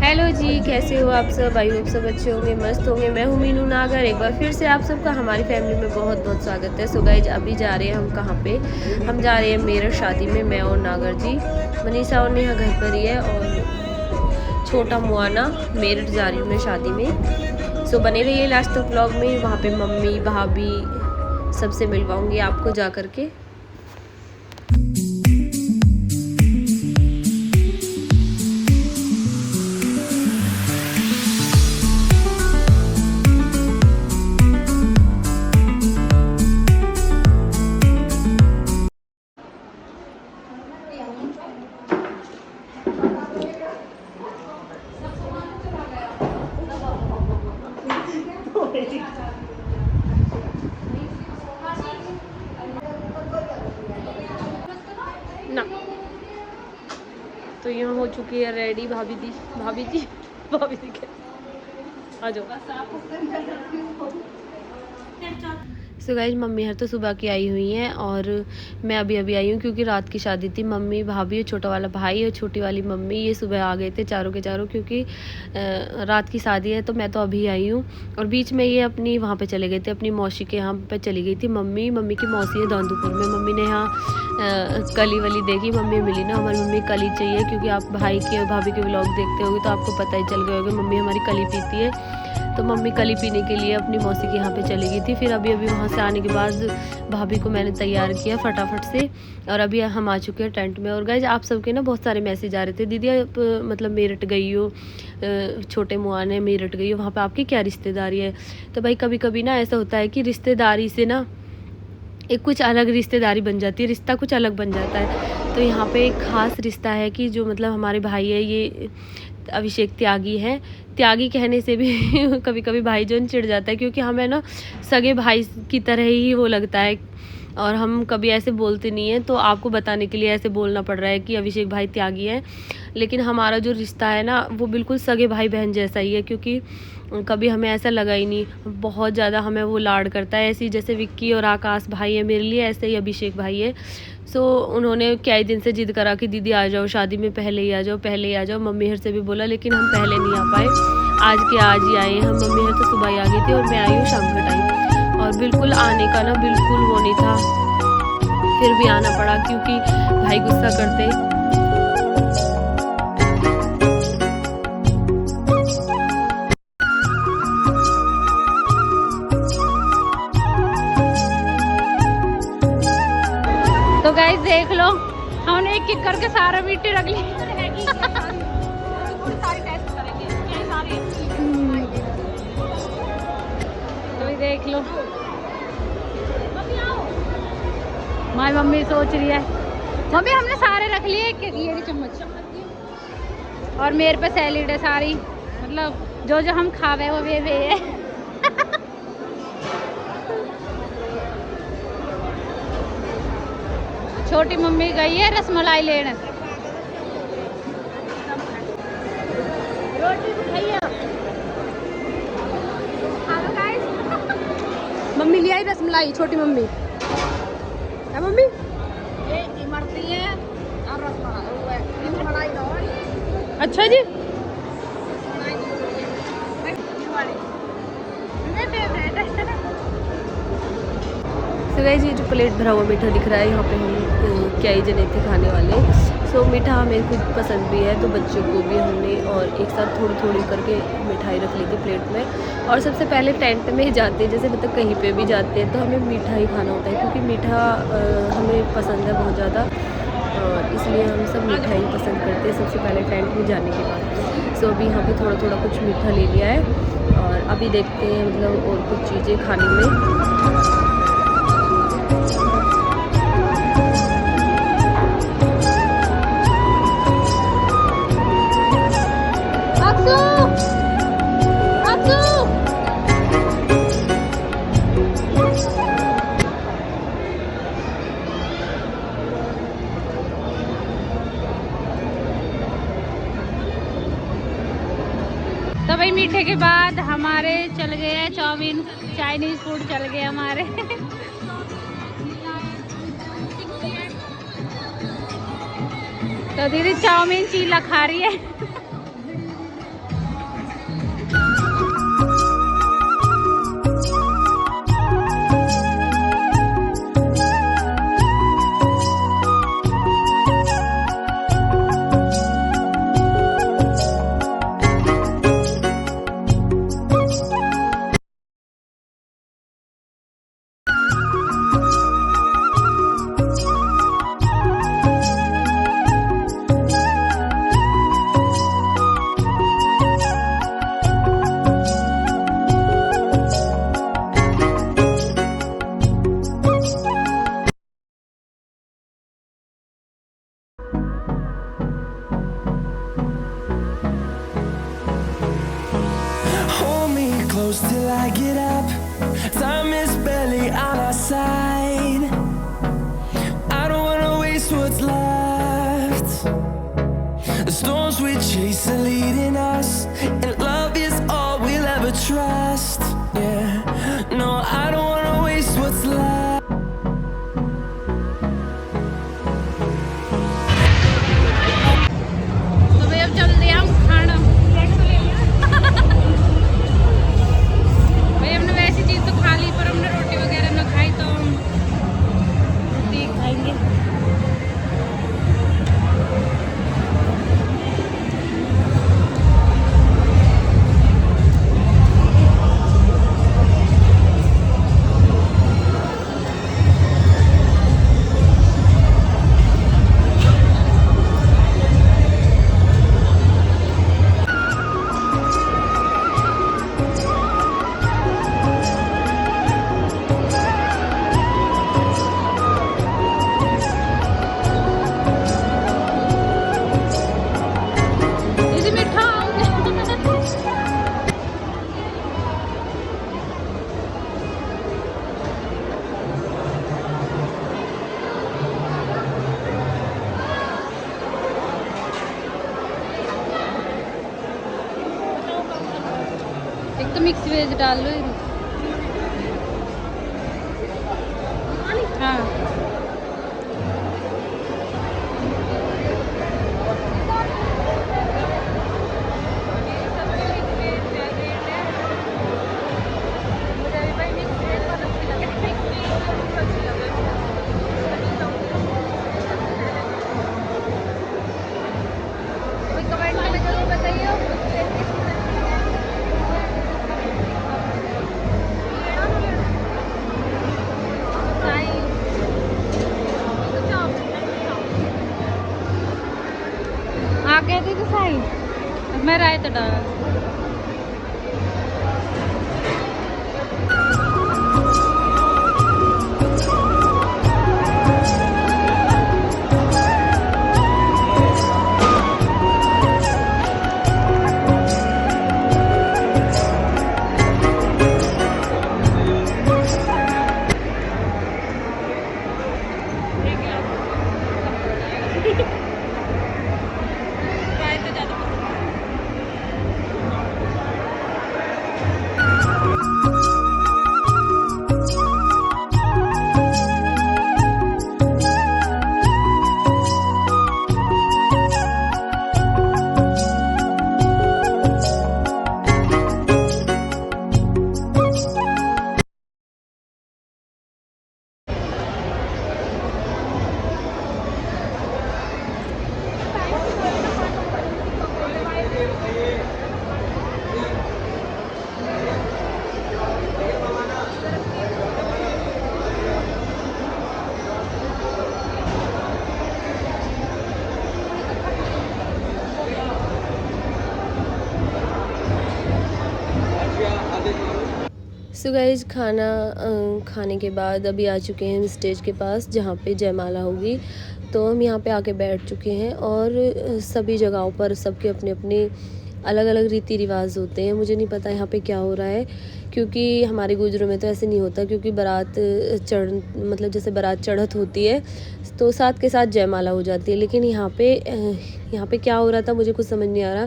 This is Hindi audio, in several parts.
हेलो जी, कैसे हो आप सब? आई होप सब अच्छे होंगे, मस्त होंगे। मैं हूँ मीनू नागर। एक बार फिर से आप सबका हमारी फैमिली में बहुत बहुत स्वागत है। सो गाइज, अभी जा रहे हैं हम कहाँ पे? हम जा रहे हैं मेरठ शादी में, मैं और नागर जी। मनीषा और नेहा घर पर ही है और छोटा मुआना मेरठ जा रही हूँ मैं शादी में। सो बने रहिए लास्ट तक व्लॉग में। वहाँ पे मम्मी भाभी सबसे मिलवाऊँगी आपको जा करके। ना तो यहाँ हो चुकी है रेडी भाभी जी। भाभी जी आ जाओ। सो गाइज, मम्मी हर तो सुबह की आई हुई हैं और मैं अभी अभी आई हूँ क्योंकि रात की शादी थी। मम्मी भाभी और छोटा वाला भाई और छोटी वाली मम्मी ये सुबह आ गए थे चारों के चारों, क्योंकि रात की शादी है। तो मैं तो अभी आई हूँ और बीच में ये अपनी वहाँ पे चले गए थे, अपनी मौसी के यहाँ पे चली गई थी। मम्मी की मौसी है दौंदुपुर में। मम्मी ने यहाँ कली वली देखी, मम्मी मिली ना। हमारी मम्मी कली चाहिए, क्योंकि आप भाई के और भाभी के व्लॉग देखते होगे तो आपको पता ही चल गया होगा मम्मी हमारी कली पीती है। तो मम्मी कली पीने के लिए अपनी मौसी के यहाँ पे चली गई थी। फिर अभी वहाँ से आने के बाद भाभी को मैंने तैयार किया फटाफट से और अभी हम आ चुके हैं टेंट में। और गाइज, आप सबके ना बहुत सारे मैसेज आ रहे थे, दीदी आप मतलब मेरठ गई हो, छोटे मुआने मेरठ गई हो, वहाँ पे आपकी क्या रिश्तेदारी है? तो भाई कभी कभी ना ऐसा होता है कि रिश्तेदारी से ना एक कुछ अलग रिश्तेदारी बन जाती है, रिश्ता कुछ अलग बन जाता है। तो यहाँ पे एक ख़ास रिश्ता है कि जो मतलब हमारे भाई है, ये अभिषेक त्यागी है। त्यागी कहने से भी कभी कभी भाईजान चिढ़ जाता है, क्योंकि हमें ना सगे भाई की तरह ही वो लगता है और हम कभी ऐसे बोलते नहीं हैं। तो आपको बताने के लिए ऐसे बोलना पड़ रहा है कि अभिषेक भाई त्यागी है, लेकिन हमारा जो रिश्ता है ना वो बिल्कुल सगे भाई बहन जैसा ही है। क्योंकि कभी हमें ऐसा लगा ही नहीं, बहुत ज़्यादा हमें वो लाड करता है। ऐसे ही जैसे विक्की और आकाश भाई है मेरे लिए, ऐसे ही अभिषेक भाई है। सो उन्होंने कई दिन से जिद करा कि दीदी आ जाओ शादी में, पहले ही आ जाओ, पहले ही आ जाओ। मम्मी हर से भी बोला, लेकिन हम पहले नहीं आ पाए। आज के आज ही आए हम। मम्मी हर तो सुबह ही आ गई थी और मैं आई हूँ शाम का टाइम। और बिल्कुल आने का ना बिल्कुल वो नहीं था, फिर भी आना पड़ा क्योंकि भाई गुस्सा करते। तो गाइस देख लो, हमने एक एक करके सारा मिट्टी रख ली। तो देख लो, हमारी मम्मी सोच रही है। मम्मी हमने सारे रख लिए, ये चम्मच और मेरे पे सैलेड है सारी, मतलब जो जो हम खावे वो वे है। छोटी मम्मी गई है रसमलाई लेने। रोटी तो खाइए। हेलो गाइस, मम्मी ले आई रसमलाई, छोटी मम्मी है। मम्मी ये इमरती है और रसमलाई दो। अच्छा जी, तो गाइस ये जो प्लेट भरा हुआ मीठा दिख रहा है, यहाँ पे हम क्या ही जने थे खाने वाले। सो मीठा हमें खुद पसंद भी है, तो बच्चों को भी हमने और एक साथ थोड़ी थोड़ी करके मिठाई रख ली थी प्लेट में। और सबसे पहले टेंट में ही जाते हैं, जैसे मतलब कहीं पे भी जाते हैं तो हमें मीठा ही खाना होता है, क्योंकि मीठा हमें पसंद है बहुत ज़्यादा, और इसलिए हम सब मीठा ही पसंद करते हैं सबसे पहले टेंट में जाने के बाद। सो अभी यहाँ पे थोड़ा थोड़ा कुछ मीठा ले लिया है और अभी देखते हैं मतलब और कुछ चीज़ें खाने में। तो भाई मीठे के बाद हमारे चल गए हैं चाउमीन, चाइनीज फूड चल गए हमारे। तो दीदी चाउमीन चीला खा रही है। close till I get up. Time is barely on our side. I don't wanna waste what's left. The storms we chase are leading us, and love is all we'll ever trust. Yeah, no, I don't wanna waste what's left. तो भाई अब चल रहे हम खाना। भाई हमने वैसी चीज़ तो खा ली, पर हमने रोटी वगैरह ना खाई, तो हम रोटी खाएंगे। दीदी मीठा एक तो मिक्स वेज डाल लो। हाँ कमेंट में जरूर बताइए। आ गए थे तो साई मैं राय तो डाला। सो गाइज खाने के बाद अभी आ चुके हैं हम स्टेज के पास जहाँ पे जयमाला होगी। तो हम यहाँ पे आके बैठ चुके हैं और सभी जगहों पर सबके अपने अपने अलग अलग रीति रिवाज होते हैं। मुझे नहीं पता यहाँ पे क्या हो रहा है, क्योंकि हमारे गुजरों में तो ऐसे नहीं होता, क्योंकि मतलब जैसे बारात चढ़त होती है तो साथ के साथ जयमाला हो जाती है। लेकिन यहाँ पे क्या हो रहा था मुझे कुछ समझ नहीं आ रहा,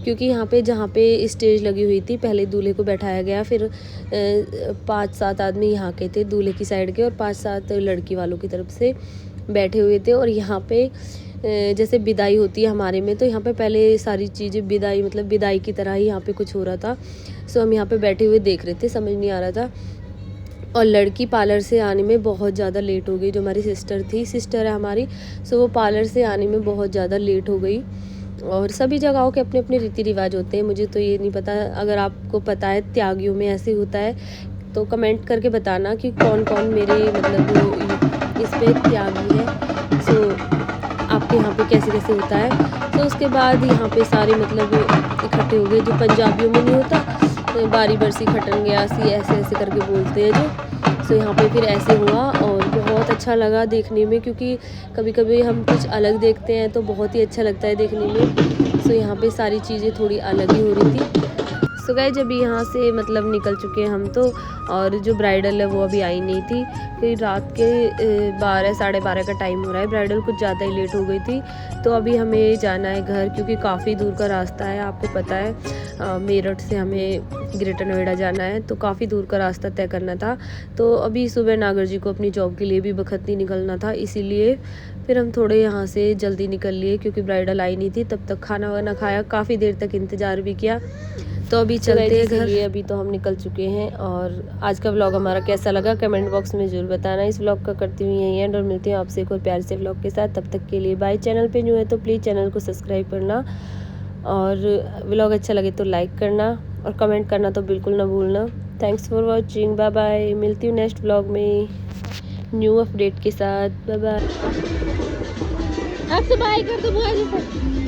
क्योंकि यहाँ पे जहाँ पे स्टेज लगी हुई थी पहले दूल्हे को बैठाया गया, फिर 5-7 आदमी यहाँ के थे दूल्हे की साइड के और 5-7 लड़की वालों की तरफ से बैठे हुए थे। और यहाँ पे जैसे विदाई होती है हमारे में, तो यहाँ पे पहले सारी चीज़ें विदाई मतलब विदाई की तरह ही यहाँ पे कुछ हो रहा था। सो हम यहाँ पे बैठे हुए देख रहे थे, समझ नहीं आ रहा था। और लड़की पार्लर से आने में बहुत ज़्यादा लेट हो गई। जो हमारी सिस्टर है हमारी, सो वो पार्लर से आने में बहुत ज़्यादा लेट हो गई। और सभी जगहों के अपने अपने रीति रिवाज होते हैं, मुझे तो ये नहीं पता। अगर आपको पता है त्यागियों में ऐसे होता है तो कमेंट करके बताना कि कौन कौन मेरे मतलब इस पे त्यागी है। सो आपके यहाँ पे कैसे कैसे होता है। तो उसके बाद यहाँ पे सारे मतलब इकट्ठे हो गए। जो पंजाबियों में नहीं होता बारी बरसी खटन गया सी, ऐसे ऐसे करके बोलते हैं जो। सो यहाँ पे फिर ऐसे हुआ और बहुत अच्छा लगा देखने में, क्योंकि कभी कभी हम कुछ अलग देखते हैं तो बहुत ही अच्छा लगता है देखने में। सो यहाँ पे सारी चीज़ें थोड़ी अलग ही हो रही थी। सो गाइस जब यहाँ से मतलब निकल चुके हैं हम तो, और जो ब्राइडल है वो अभी आई नहीं थी। फिर रात के 12 साढ़े 12 का टाइम हो रहा है, ब्राइडल कुछ ज़्यादा ही लेट हो गई थी। तो अभी हमें जाना है घर, क्योंकि काफ़ी दूर का रास्ता है, आपको पता है मेरठ से हमें ग्रेटर नोएडा जाना है, तो काफ़ी दूर का रास्ता तय करना था। तो अभी सुबह नागर जी को अपनी जॉब के लिए भी बखत निकलना था, इसीलिए फिर हम थोड़े यहाँ से जल्दी निकल लिए, क्योंकि ब्राइडल आई नहीं थी। तब तक खाना वाना खाया, काफ़ी देर तक इंतज़ार भी किया। तो अभी चलते हैं घर। अभी तो हम निकल चुके हैं। और आज का व्लॉग हमारा कैसा लगा कमेंट बॉक्स में ज़रूर बताना। इस व्लॉग का करती हुई यही एंड, और मिलती हूँ आपसे एक और प्यार से व्लॉग के साथ। तब तक के लिए बाय। चैनल पे न्यू है तो प्लीज़ चैनल को सब्सक्राइब करना, और व्लॉग अच्छा लगे तो लाइक करना, और कमेंट करना तो बिल्कुल ना भूलना। Thanks for watching, bye bye. मिलती हूँ नेक्स्ट व्लॉग में न्यू अपडेट के साथ। Bye bye. अब तो बाय कर दो बुआ जी से।